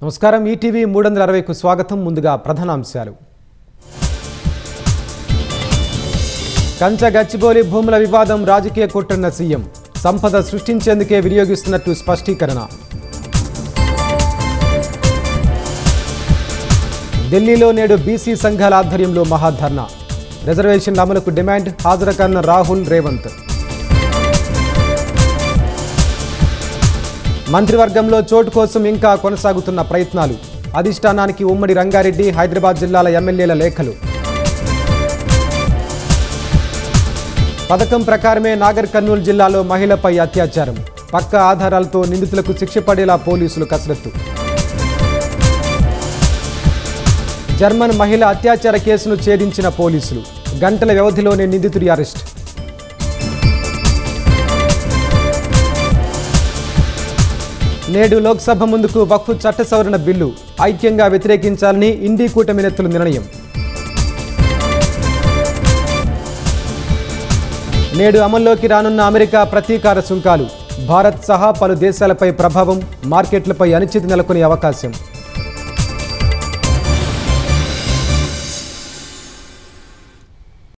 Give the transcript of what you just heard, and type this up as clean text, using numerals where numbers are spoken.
నమస్కారం ఈటీవీ 360కు స్వాగతం. ముందుగా ప్రధానాంశాలు. కంచ గచ్చిబౌలి భూముల వివాదం రాజకీయ కుట్రన్న సీఎం. సంపద సృష్టించేందుకే వినియోగిస్తున్నట్టు స్పష్టీకరణ. ఢిల్లీలో నేడు బీసీ సంఘాల ఆధ్వర్యంలో మహాధర్నా. రిజర్వేషన్ల అమలుకు డిమాండ్. హాజరుకాన్న రాహుల్, రేవంత్. మంత్రివర్గంలో చోటు కోసం ఇంకా కొనసాగుతున్న ప్రయత్నాలు. అధిష్టానానికి ఉమ్మడి రంగారెడ్డి, హైదరాబాద్ జిల్లాల ఎమ్మెల్యేల లేఖలు. పథకం ప్రకారమే నాగర్ కర్నూలు జిల్లాలో మహిళపై అత్యాచారం. పక్కా ఆధారాలతో నిందితులకు శిక్ష పడేలా పోలీసులు కసరత్తు. జర్మన్ మహిళ అత్యాచార కేసును ఛేదించిన పోలీసులు. గంటల వ్యవధిలోనే నిందితుడి అరెస్ట్. నేడు లోక్సభ ముందుకు వక్ఫ్ చట్ట సవరణ బిల్లు. ఐక్యంగా వ్యతిరేకించాలని ఇండీ కూటమి నేతలు నిర్ణయం. నేడు అమల్లోకి రానున్న అమెరికా ప్రతీకార సుంకాలు. భారత్ సహా పలు దేశాలపై ప్రభావం. మార్కెట్లపై అనిశ్చితి నెలకొనే అవకాశం.